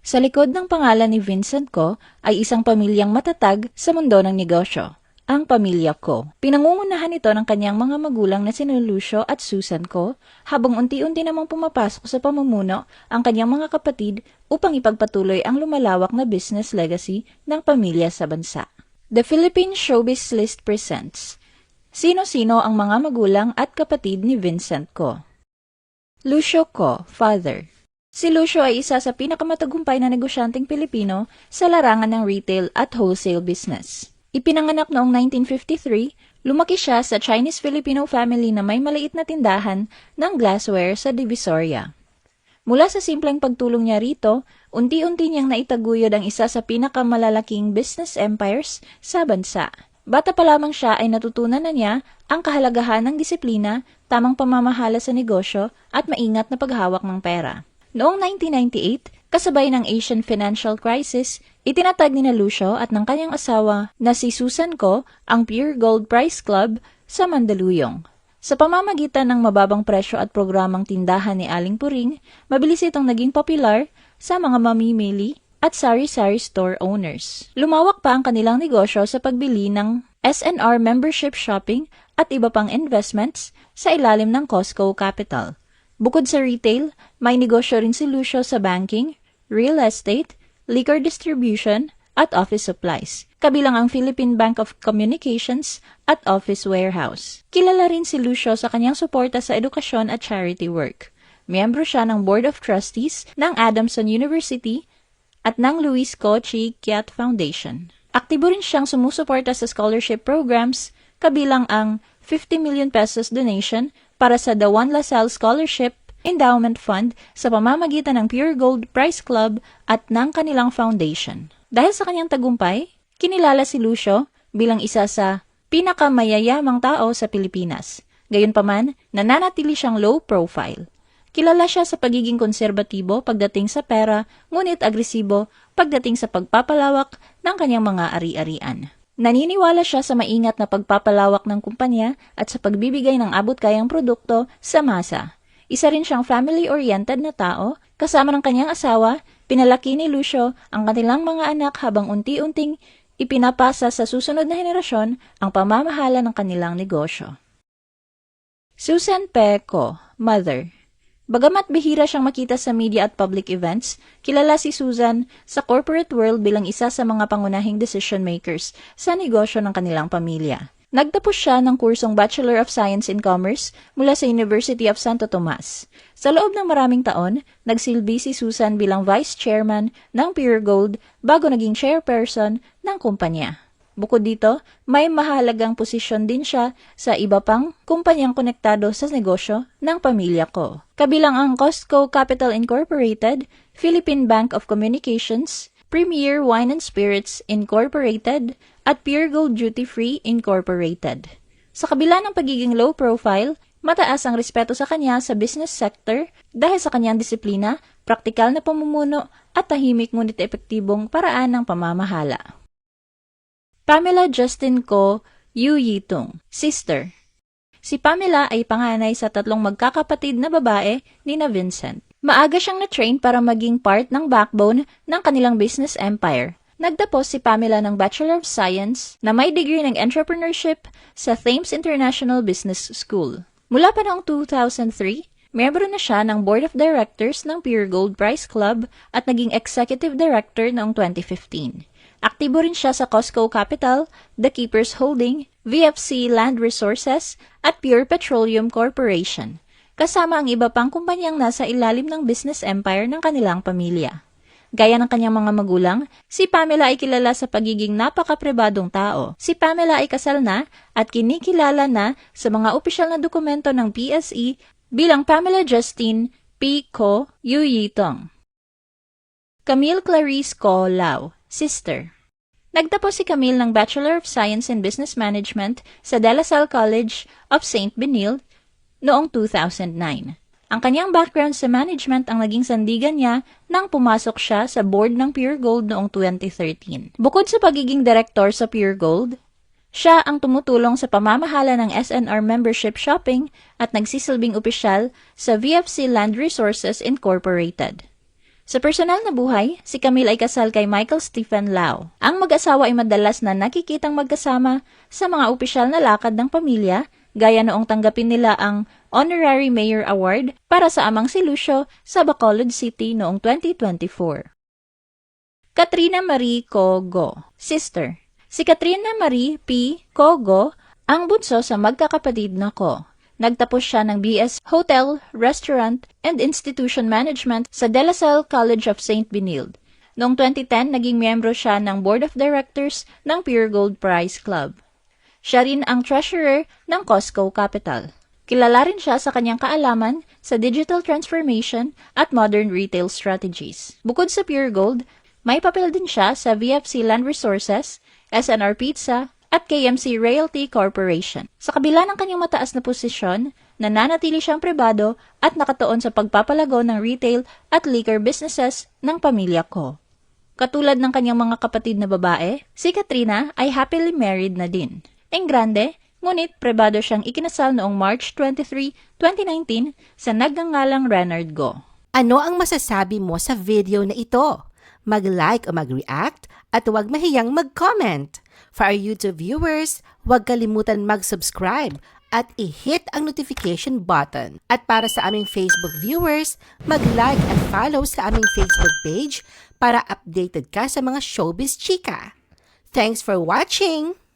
Sa likod ng pangalan ni Vincent Ko ay isang pamilyang matatag sa mundo ng negosyo, ang pamilya Ko. Pinangungunahan ito ng kanyang mga magulang na sina Lucio at Susan Ko, habang unti-unti namang pumapasok sa pamumuno ang kanyang mga kapatid upang ipagpatuloy ang lumalawak na business legacy ng pamilya sa bansa. The Philippine Showbiz List presents Sino-sino ang mga magulang at kapatid ni Vincent Ko? Lucio Ko, father. Si Lucio ay isa sa pinakamatagumpay na negosyanteng Pilipino sa larangan ng retail at wholesale business. Ipinanganak noong 1953, lumaki siya sa Chinese-Filipino family na may maliit na tindahan ng glassware sa Divisoria. Mula sa simpleng pagtulong niya rito, unti-unti niyang naitaguyod ang isa sa pinakamalalaking business empires sa bansa. Bata pa lamang siya ay natutunan na niya ang kahalagahan ng disiplina, tamang pamamahala sa negosyo at maingat na paghawak ng pera. Noong 1998, kasabay ng Asian Financial Crisis, itinatag ni Lucio at ng kanyang asawa na si Susan Ko ang Pure Gold Price Club sa Mandaluyong. Sa pamamagitan ng mababang presyo at programang tindahan ni Aling Puring, mabilis itong naging popular sa mga mamimili at sari-sari store owners. Lumawak pa ang kanilang negosyo sa pagbili ng SNR membership shopping at iba pang investments sa ilalim ng Costco Capital. Bukod sa retail, may negosyo rin si Lucio sa banking, real estate, liquor distribution, at office supplies, kabilang ang Philippine Bank of Communications at Office Warehouse. Kilala rin si Lucio sa kanyang suporta sa edukasyon at charity work. Miyembro siya ng Board of Trustees ng Adamson University at ng Luis Ko Chi Kiat Foundation. Aktibo rin siyang sumusuporta sa scholarship programs, kabilang ang 50 million pesos donation para sa The Juan Lasal Scholarship Endowment Fund sa pamamagitan ng Pure Gold Price Club at ng kanilang foundation. Dahil sa kanyang tagumpay, kinilala si Lucio bilang isa sa pinakamayayamang tao sa Pilipinas. Gayunpaman, nananatili siyang low profile. Kilala siya sa pagiging konserbatibo pagdating sa pera, ngunit agresibo pagdating sa pagpapalawak ng kanyang mga ari-arian. Naniniwala siya sa maingat na pagpapalawak ng kumpanya at sa pagbibigay ng abot-kayang produkto sa masa. Isa rin siyang family-oriented na tao. Kasama ng kanyang asawa, pinalaki ni Lucio ang kanilang mga anak habang unti-unting ipinapasa sa susunod na henerasyon ang pamamahala ng kanilang negosyo. Susan P. Ko, mother. Bagamat bihira siyang makita sa media at public events, kilala si Susan sa corporate world bilang isa sa mga pangunahing decision makers sa negosyo ng kanilang pamilya. Nagtapos siya ng kursong Bachelor of Science in Commerce mula sa University of Santo Tomas. Sa loob ng maraming taon, nagsilbi si Susan bilang Vice Chairman ng Pure Gold bago naging Chairperson ng kumpanya. Bukod dito, may mahalagang posisyon din siya sa iba pang kumpanyang konektado sa negosyo ng pamilya Ko. Kabilang ang Costco Capital Incorporated, Philippine Bank of Communications, Premier Wine and Spirits Incorporated, at Pure Gold Duty Free Incorporated. Sa kabila ng pagiging low profile, mataas ang respeto sa kanya sa business sector dahil sa kanyang disiplina, praktikal na pamumuno at tahimik ngunit epektibong paraan ng pamamahala. Pamela Justin Ko Yu Yitung, sister. Si Pamela ay panganay sa 3 magkakapatid na babae ni na Vincent. Maaga siyang na-train para maging part ng backbone ng kanilang business empire. Nagtapos si Pamela ng Bachelor of Science na may degree ng entrepreneurship sa Thames International Business School. Mula pa noong 2003, miyembro na siya ng Board of Directors ng Pure Gold Price Club at naging Executive Director noong 2015. Aktibo rin siya sa Costco Capital, The Keepers Holding, VFC Land Resources, at Pure Petroleum Corporation, kasama ang iba pang kumpanyang nasa ilalim ng business empire ng kanilang pamilya. Gaya ng kanyang mga magulang, si Pamela ay kilala sa pagiging napaka-pribadong tao. Si Pamela ay kasal na at kinikilala na sa mga opisyal na dokumento ng PSE bilang Pamela Justine P. Ko Yu Yitong. Camille Clarice Ko Lau, sister. Nagtapos si Camille ng Bachelor of Science in Business Management sa De La Salle College of St. Benilde noong 2009. Ang kanyang background sa management ang naging sandigan niya nang pumasok siya sa board ng Pure Gold noong 2013. Bukod sa pagiging director sa Pure Gold, siya ang tumutulong sa pamamahala ng SNR membership shopping at nagsisilbing opisyal sa VFC Land Resources Incorporated. Sa personal na buhay, si Camille ay kasal kay Michael Stephen Lau. Ang mag-asawa ay madalas na nakikitang magkasama sa mga opisyal na lakad ng pamilya, gaya noong tanggapin nila ang Honorary Mayor Award para sa amang si Lucio sa Bacolod City noong 2024. Katrina Marie Cogo, sister. Si Katrina Marie P. Cogo ang bunso sa magkakapatid na Ko. Nagtapos siya ng BS Hotel, Restaurant, and Institution Management sa De La Salle College of St. Benilde. Noong 2010, naging miyembro siya ng Board of Directors ng Pure Gold Prize Club. Siya rin ang treasurer ng Costco Capital. Kilala rin siya sa kanyang kaalaman sa digital transformation at modern retail strategies. Bukod sa Pure Gold, may papel din siya sa VFC Land Resources, SNR Pizza, at KMC Realty Corporation. Sa kabila ng kanyang mataas na posisyon, nananatili siyang pribado at nakatuon sa pagpapalago ng retail at liquor businesses ng pamilya Ko. Katulad ng kanyang mga kapatid na babae, si Katrina ay happily married na din. Grande, ngunit pribado siyang ikinasal noong March 23, 2019 sa nagngangalang Renard Go. Ano ang masasabi mo sa video na ito? Mag-like o mag-react at huwag mahiyang mag-comment. For our YouTube viewers, huwag kalimutan mag-subscribe at i-hit ang notification button. At para sa aming Facebook viewers, mag-like at follow sa aming Facebook page para updated ka sa mga showbiz chika. Thanks for watching!